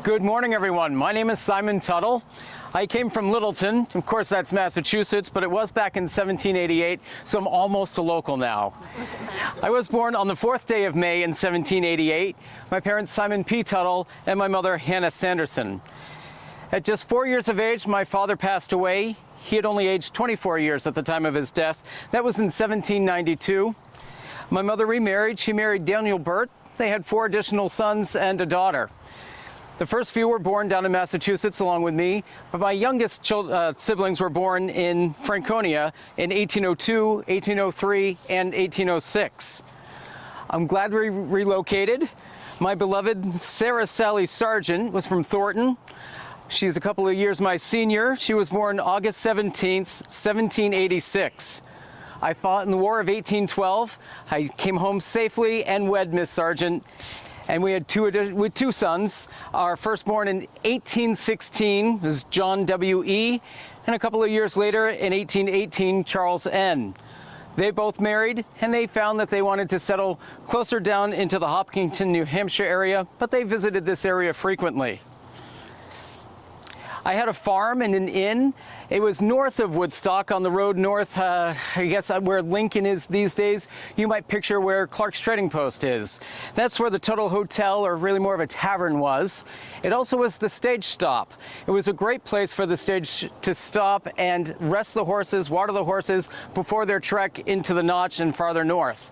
Good morning, everyone. My name is Simon Tuttle. I came from Littleton. Of course, that's Massachusetts, but it was back in 1788, so I'm almost a local now. I was born on the 4th day of May in 1788. My parents, Simon P. Tuttle, and my mother, Hannah Sanderson. At just 4 years of age, my father passed away. He had only aged 24 years at the time of his death. That was in 1792. My mother remarried. She married Daniel Burt. They had 4 additional sons and a daughter. The first few were born down in Massachusetts along with me, but my youngest siblings were born in Franconia in 1802, 1803, and 1806. I'm glad we relocated. My beloved Sarah Sally Sargent was from Thornton. She's a couple of years my senior. She was born August 17th, 1786. I fought in the War of 1812. I came home safely and wed Miss Sargent. And we had two sons. Our firstborn in 1816 was John W.E., and a couple of years later, in 1818, Charles N. They both married, and they found that they wanted to settle closer down into the Hopkinton, New Hampshire area, but they visited this area frequently. I had a farm and an inn. It was north of Woodstock on the road north, I guess where Lincoln is these days. You might picture where Clark's Trading Post is. That's where the Tuttle Hotel, or really more of a tavern, was. It also was the stage stop. It was a great place for the stage to stop and rest the horses, water the horses before their trek into the Notch and farther north.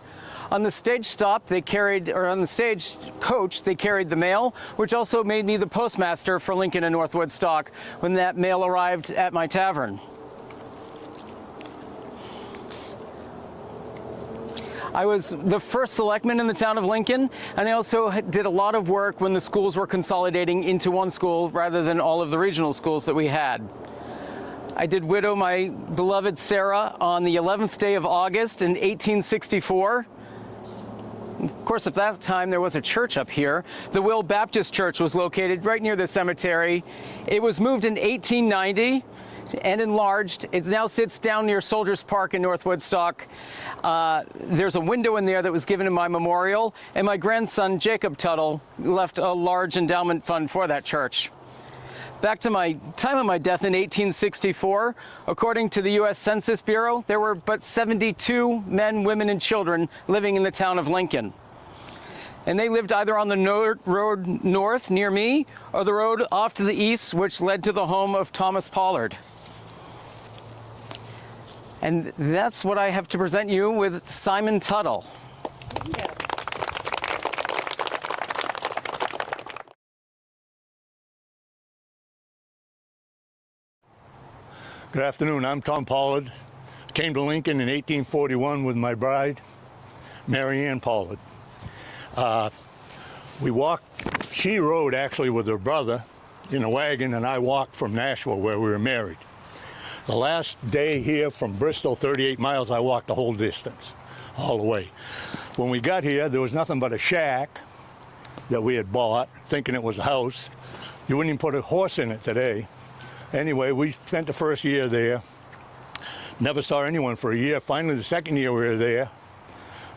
On the stage stop, on the stage coach, they carried the mail, which also made me the postmaster for Lincoln and North Woodstock when that mail arrived at my tavern. I was the first selectman in the town of Lincoln, and I also did a lot of work when the schools were consolidating into one school rather than all of the regional schools that we had. I did widow my beloved Sarah on the 11th day of August in 1864. Of course, at that time, there was a church up here. The Will Baptist Church was located right near the cemetery. It was moved in 1890 and enlarged. It now sits down near Soldiers Park in North Woodstock. There's a window in there that was given in my memorial, and my grandson, Jacob Tuttle, left a large endowment fund for that church. Back to my time of my death in 1864, according to the U.S. Census Bureau, there were but 72 men, women, and children living in the town of Lincoln. And they lived either on the road north near me or the road off to the east, which led to the home of Thomas Pollard. And that's what I have to present you with Simon Tuttle. Good afternoon, I'm Tom Pollard. Came to Lincoln in 1841 with my bride, Mary Ann Pollard. She rode actually with her brother in a wagon, and I walked from Nashua where we were married. The last day here from Bristol, 38 miles, I walked the whole distance, all the way. When we got here, there was nothing but a shack that we had bought, thinking it was a house. You wouldn't even put a horse in it today. Anyway, we spent the first year there. Never saw anyone for a year. Finally, the second year we were there,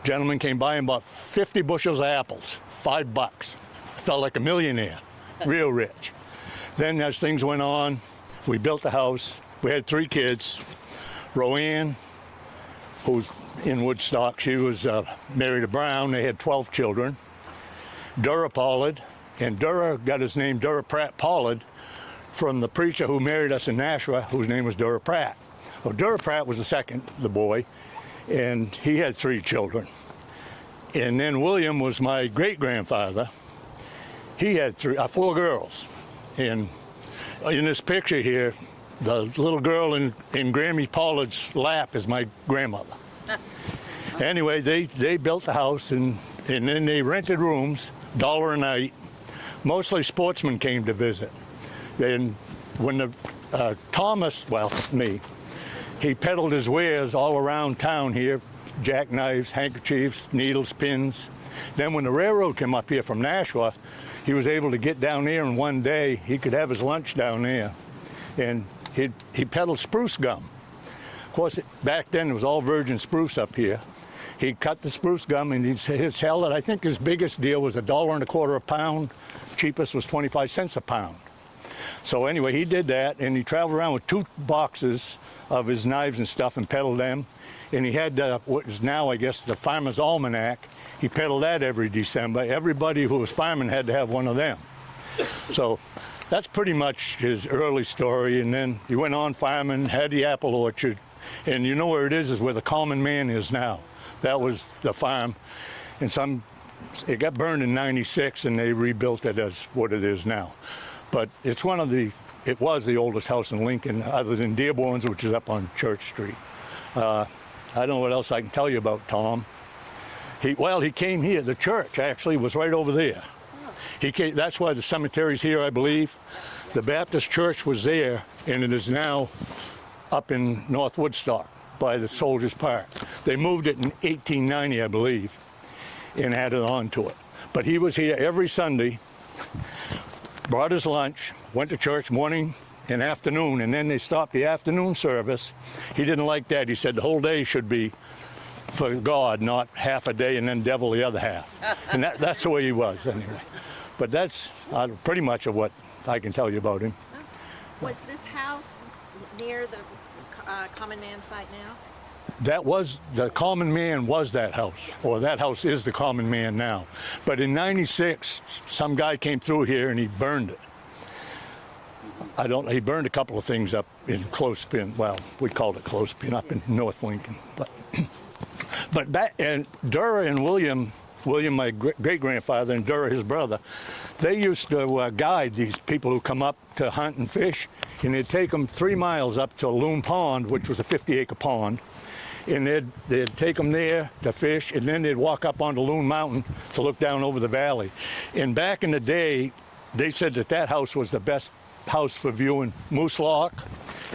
a gentleman came by and bought 50 bushels of apples, $5. I felt like a millionaire, real rich. Then as things went on, we built a house. We had 3 kids. Roanne, who's in Woodstock, she was married to Brown. They had 12 children. Dura Pollard, and Dura got his name Dura Pratt Pollard from the preacher who married us in Nashua, whose name was Dura Pratt. Well, Dura Pratt was the boy, and he had 3 children. And then William was my great-grandfather. He had 4 girls. And in this picture here, the little girl in Grammy Pollard's lap is my grandmother. Anyway, they built the house, and then they rented rooms, $1 a night. Mostly sportsmen came to visit. And when Thomas, he peddled his wares all around town here, jackknives, handkerchiefs, needles, pins. Then when the railroad came up here from Nashua, he was able to get down there, and one day he could have his lunch down there. And he peddled spruce gum. Of course, back then it was all virgin spruce up here. He cut the spruce gum, and he'd sell it. I think his biggest deal was $1.25 a pound, cheapest was 25 cents a pound. So anyway, he did that, and he traveled around with 2 boxes of his knives and stuff and peddled them. And he had what is now, I guess, the Farmer's Almanac. He peddled that every December. Everybody who was farming had to have one of them. So that's pretty much his early story. And then he went on farming, had the apple orchard. And you know where it is where the Common Man is now. That was the farm. And it got burned in '96, and they rebuilt it as what it is now. But it was the oldest house in Lincoln, other than Dearborn's, which is up on Church Street. I don't know what else I can tell you about Tom. He came here. The church actually was right over there. That's why the cemetery's here, I believe. The Baptist church was there, and it is now up in North Woodstock by the Soldiers Park. They moved it in 1890, I believe, and added on to it. But he was here every Sunday, brought his lunch, went to church morning and afternoon, and then they stopped the afternoon service. He didn't like that. He said the whole day should be for God, not half a day and then devil the other half. And that's the way he was anyway. But that's pretty much of what I can tell you about him. Was this house near the Common Man site now? The Common Man was that house, or that house is the Common Man now. But in '96, some guy came through here and he burned it. He burned a couple of things up in Clothespin. Well, we called it Clothespin up in North Lincoln. But back, and Durra and William, my great-grandfather, and Durra, his brother, they used to guide these people who come up to hunt and fish, and they'd take them 3 miles up to Loon Pond, which was a 50-acre pond, and they'd take them there to fish, and then they'd walk up onto Loon Mountain to look down over the valley. And back in the day, they said that house was the best house for viewing Moose Lock,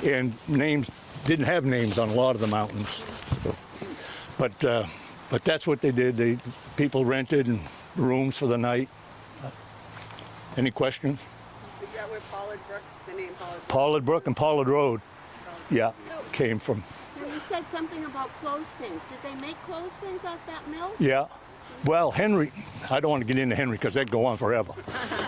and didn't have names on a lot of the mountains. But that's what they did. People rented and rooms for the night. Any questions? Is that where Pollard Brook, the name Pollard? Pollard Brook and Pollard Road, came from. Now you said something about clothespins. Did they make clothespins at that mill? Yeah. Well, Henry, I don't want to get into Henry because that'd go on forever.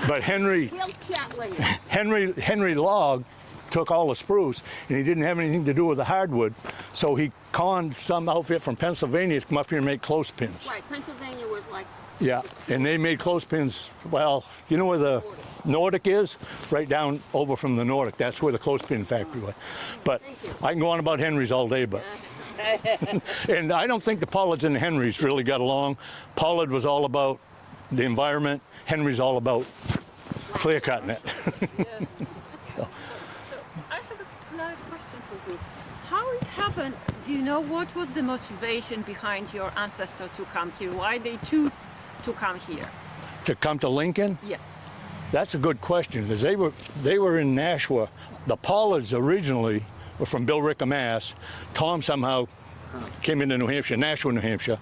But Henry We'll chat later. Henry Logg took all the spruce, and he didn't have anything to do with the hardwood, so he conned some outfit from Pennsylvania to come up here and make clothespins. Right, Pennsylvania was like... Yeah, and they made clothespins, well, you know where the Nordic is? Right down over from the Nordic. That's where the clothespin factory was. But I can go on about Henry's all day, but... And I don't think the Pollards and the Henrys really got along. Pollard was all about the environment. Henry's all about clear-cutting it. So I have a live question for you. How it happened, do you know what was the motivation behind your ancestors to come here? Why they choose to come here? To come to Lincoln? Yes. That's a good question, because they were in Nashua. The Pollards originally were from Billerica, Mass. Tom somehow came into New Hampshire, Nashua, New Hampshire.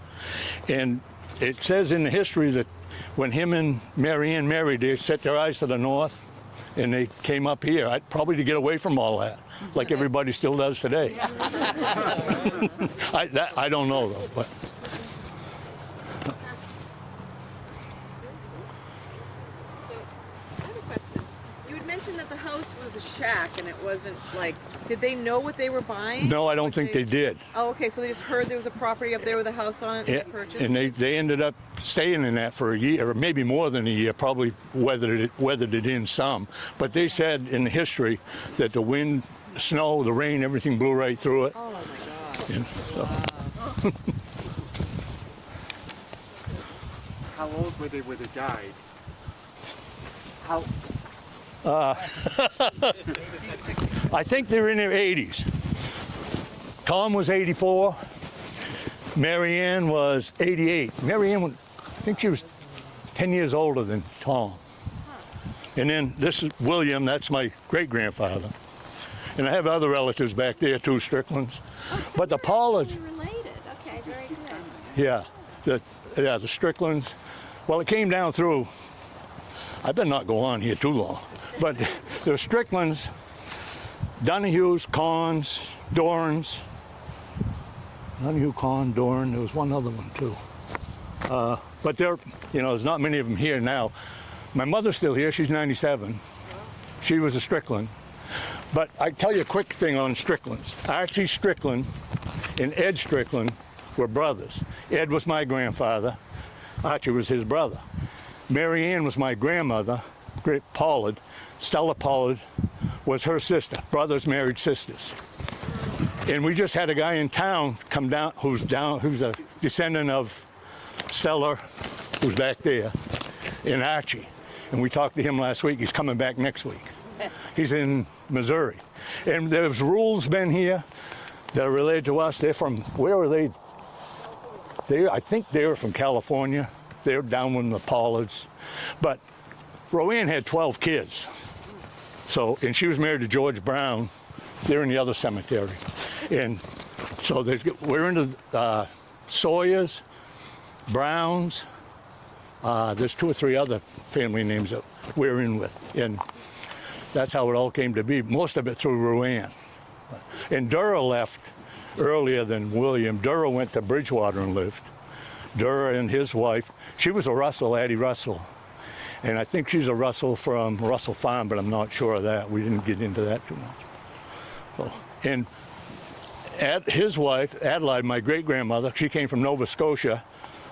And it says in the history that when him and Mary Ann married, they set their eyes to the north, and they came up here, probably to get away from all that, like everybody still does today. I don't know, though. But. So, I have a question. You had mentioned that the house was a shack, and it wasn't like, did they know what they were buying? No, I don't think they did. Oh, okay, so they just heard there was a property up there with a house on it, and they purchased And it? they ended up staying in that for a year, or maybe more than a year, probably weathered it in some. But they said in the history that the wind, the snow, the rain, everything blew right through it. Oh, my God. And so, Wow. How old were they when they died? How? I think they're in their 80s. Tom was 84. Mary Ann was 88. Mary Ann, I think she was 10 years older than Tom. And then this is William, that's my great-grandfather. And I have other relatives back there too, Stricklands. But the Pollards, Related. Okay, very good. the Stricklands, well, it came down through, I better not go on here too long, but the Stricklands, Donahues, Conns, Dorans, Donahue, Conn, Doran, there was one other one too. But there's not many of them here now. My mother's still here. She's 97. She was a Strickland. But I tell you a quick thing on Stricklands. Archie Strickland and Ed Strickland were brothers. Ed was my grandfather. Archie was his brother. Mary Ann was my grandmother. Great Pollard. Stella Pollard was her sister. Brothers married sisters. And we just had a guy in town come down who's a descendant of Stella, who's back there, and Archie. And we talked to him last week. He's coming back next week. He's in Missouri. And there's rules been here that are related to us. They're from, where are they? I think they were from California. They're down with the Pollards. But Roanne had 12 kids. So, and she was married to George Brown. They're in the other cemetery. And so we're into Sawyers, Browns. There's 2 or 3 other family names that we're in with. And that's how it all came to be, most of it through Roanne. And Dura left earlier than William. Dura went to Bridgewater and lived. Dura and his wife, she was a Russell, Addie Russell. And I think she's a Russell from Russell Farm, but I'm not sure of that. We didn't get into that too much. So, and his wife, Adelaide, my great-grandmother, she came from Nova Scotia.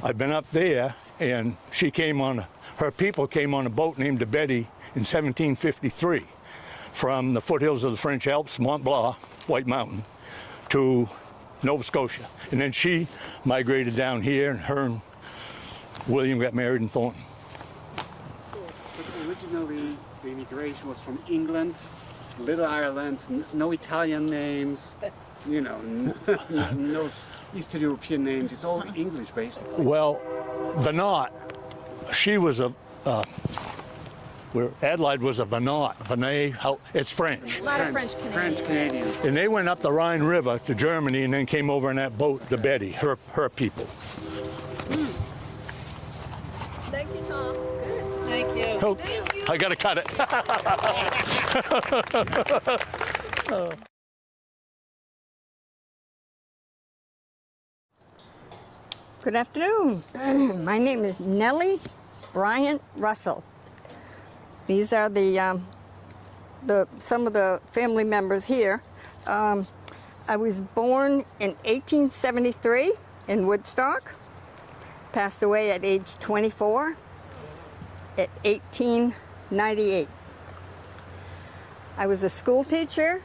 I've been up there, and her people came on a boat named the Betty in 1753 from the foothills of the French Alps, Mont Blanc, White Mountain, to Nova Scotia. And then she migrated down here, and her and William got married in Thornton. But originally, the immigration was from England, Little Ireland, no Italian names, you know, no Eastern European names. It's all English, basically. Well, Venat, she was Adelaide was a Venat. It's French. A lot of French Canadians. And they went up the Rhine River to Germany and then came over in that boat, the Betty, her people. Thank you, Tom. Thank you. Oh, I gotta cut it. Good afternoon. My name is Nellie Bryant Russell. These are some of the family members here. I was born in 1873 in Woodstock. Passed away at age 24 at 1898. I was a school teacher.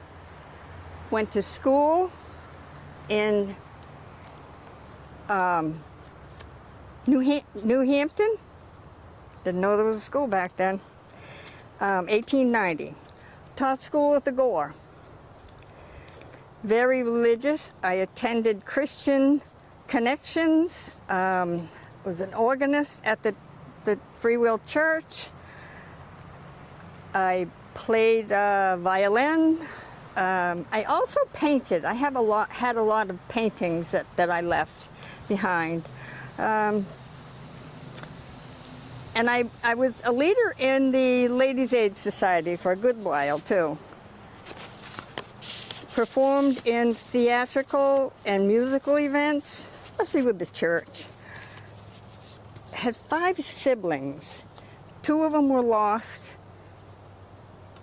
Went to school in New Hampton. Didn't know there was a school back then. 1890. Taught school at the Gore. Very religious. I attended Christian Connections. Was an organist at the Free Will Church. I played violin. I also painted. I had a lot of paintings that I left behind. And I was a leader in the Ladies' Aid Society for a good while, too. Performed in theatrical and musical events, especially with the church. Had 5 siblings. 2 of them were lost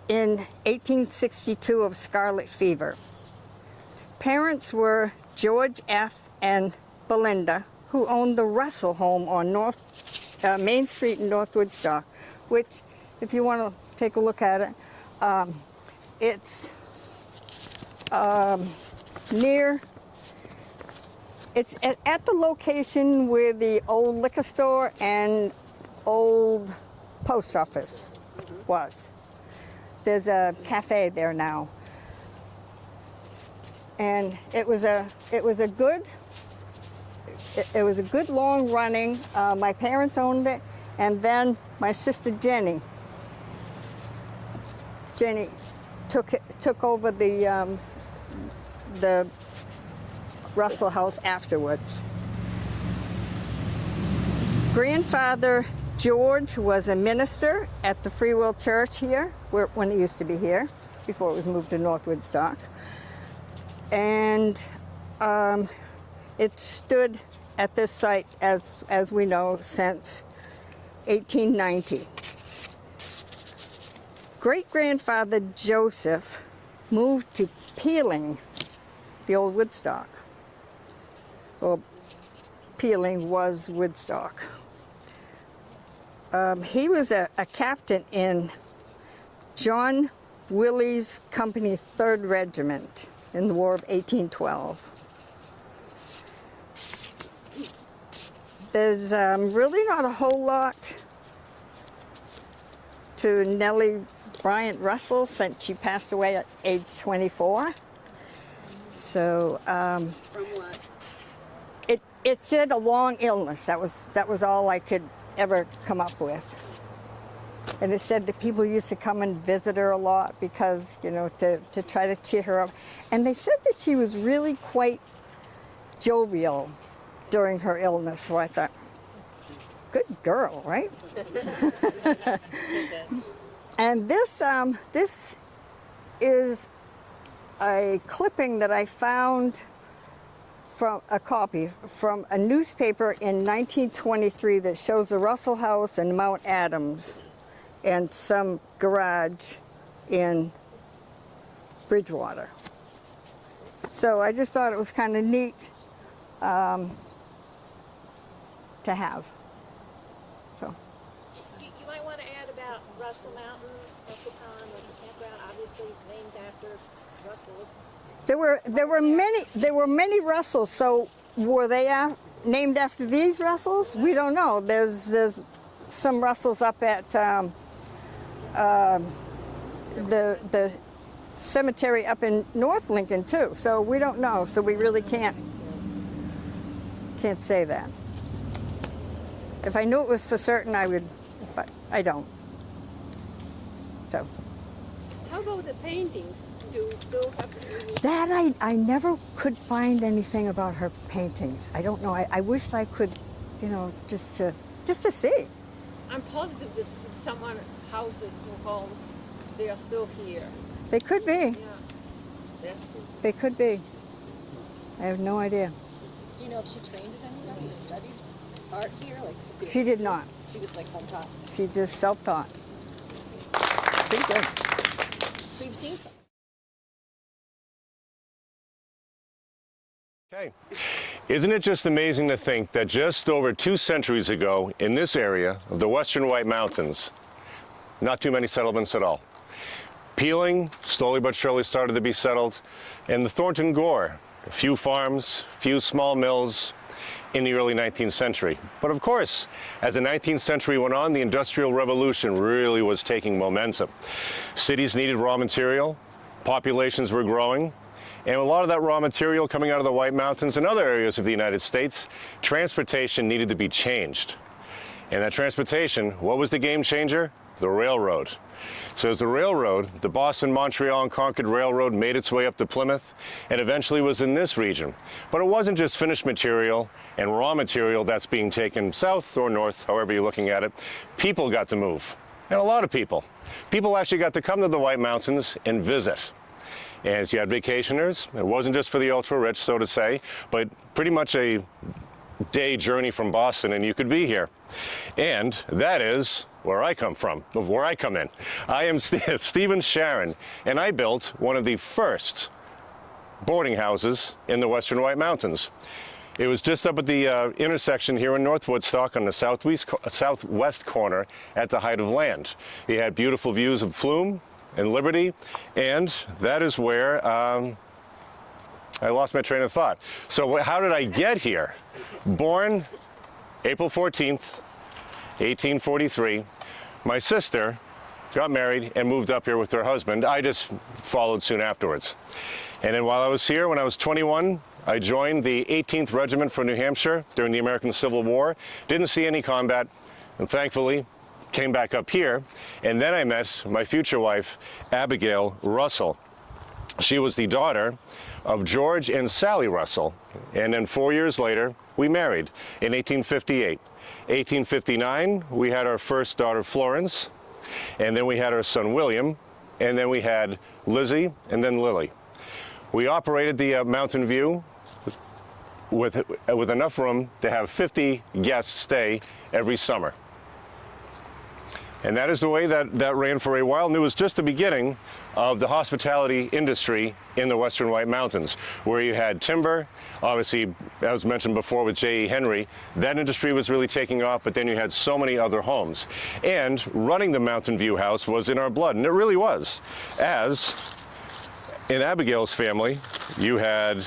in 1862 of scarlet fever. Parents were George F. and Belinda, who owned the Russell home on Main Street in North Woodstock, which, if you want to take a look at it, it's it's at the location where the old liquor store and old post office was. There's a cafe there now, and it was a good long running. My parents owned it, and then my sister Jenny took over the Russell house afterwards. Grandfather George was a minister at the Free Will Church here, when it used to be here, before it was moved to North Woodstock. And it stood at this site, as we know, since 1890. great-grandfather Joseph moved to Peeling, the old Woodstock. Well, Peeling was Woodstock. He was a captain in John Willie's Company 3rd Regiment in the War of 1812. There's really not a whole lot to Nellie Bryant Russell since she passed away at age 24. So From what? it said a long illness. That was all I could ever come up with. And it said that people used to come and visit her a lot because, you know, to try to cheer her up. And they said that she was really quite jovial during her illness. So I thought, good girl, right? And this is a clipping that I found from a copy from a newspaper in 1923 that shows the Russell House and Mount Adams and some garage in Bridgewater. So I just thought it was kind of neat to have. So. You might want to add about Russell Mountain, Russell Pond, Russell Campground, obviously named after Russells. There were many Russells. So were they named after these Russells? We don't know. There's some Russells up at the cemetery up in North Lincoln too. So we don't know. So we really can't say that. If I knew it was for certain, I would, but I don't. So. How about the paintings? Do you still have That I never could find anything about her paintings. I don't know. I wish I could, you know, just to see. I'm positive that someone houses or homes, they are still here. They could be. Yeah. They could be. I have no idea. Do you know if she trained at anybody? She studied art here? She did not. She just like home taught. She just self-taught. Pretty good. So you've seen some. Okay. Isn't it just amazing to think that just over 2 centuries ago in this area of the Western White Mountains, not too many settlements at all. Peeling slowly but surely started to be settled, and the Thornton Gore, a few farms, few small mills in the early 19th century. But of course, as the 19th century went on, the Industrial Revolution really was taking momentum. Cities needed raw material, populations were growing, and a lot of that raw material coming out of the White Mountains and other areas of the United States, transportation needed to be changed. And that transportation, what was the game changer? The railroad. So as the railroad, the Boston, Montreal, and Concord Railroad made its way up to Plymouth and eventually was in this region. But it wasn't just finished material and raw material that's being taken south or north, however you're looking at it. People got to move, and a lot of people. People actually got to come to the White Mountains and visit. And you had vacationers. It wasn't just for the ultra-rich, so to say, but pretty much a day journey from Boston, and you could be here. And that is where I come from, where I come in. I am Stephen Sharon, and I built one of the first boarding houses in the Western White Mountains. It was just up at the intersection here in North Woodstock on the southwest corner at the height of land. You had beautiful views of Flume and Liberty, and that is where I lost my train of thought. So how did I get here? Born April 14th, 1843. My sister got married and moved up here with her husband. I just followed soon afterwards. And then while I was here, when I was 21, I joined the 18th Regiment for New Hampshire during the American Civil War. Didn't see any combat, and thankfully came back up here. And then I met my future wife, Abigail Russell. She was the daughter of George and Sally Russell. And then 4 years later, we married in 1858. 1859, we had our first daughter, Florence, and then we had our son, William, and then we had Lizzie, and then Lily. We operated the Mountain View with enough room to have 50 guests stay every summer. And that is the way that ran for a while, and it was just the beginning of the hospitality industry in the Western White Mountains, where you had timber, obviously, as mentioned before with J.E. Henry, that industry was really taking off, but then you had so many other homes. And running the Mountain View House was in our blood, and it really was. As in Abigail's family, you had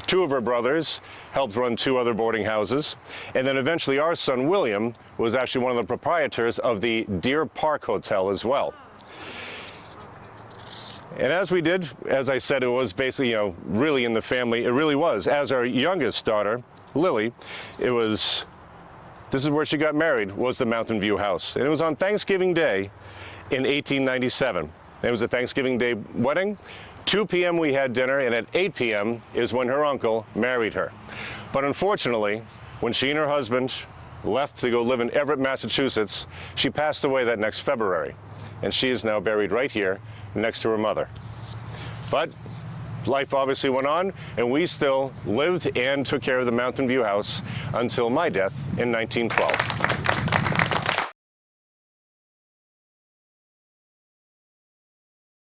two of her brothers helped run two other boarding houses, and then eventually our son William was actually one of the proprietors of the Deer Park Hotel as well. And as we did, as I said, it was basically, really in the family. It really was. As our youngest daughter, Lily, this is where she got married, was the Mountain View House. And it was on Thanksgiving Day in 1897. It was a Thanksgiving Day wedding. 2 p.m. we had dinner, and at 8 p.m. is when her uncle married her. But unfortunately, when she and her husband left to go live in Everett, Massachusetts, she passed away that next February. And she is now buried right here next to her mother. But life obviously went on, and we still lived and took care of the Mountain View House until my death in 1912.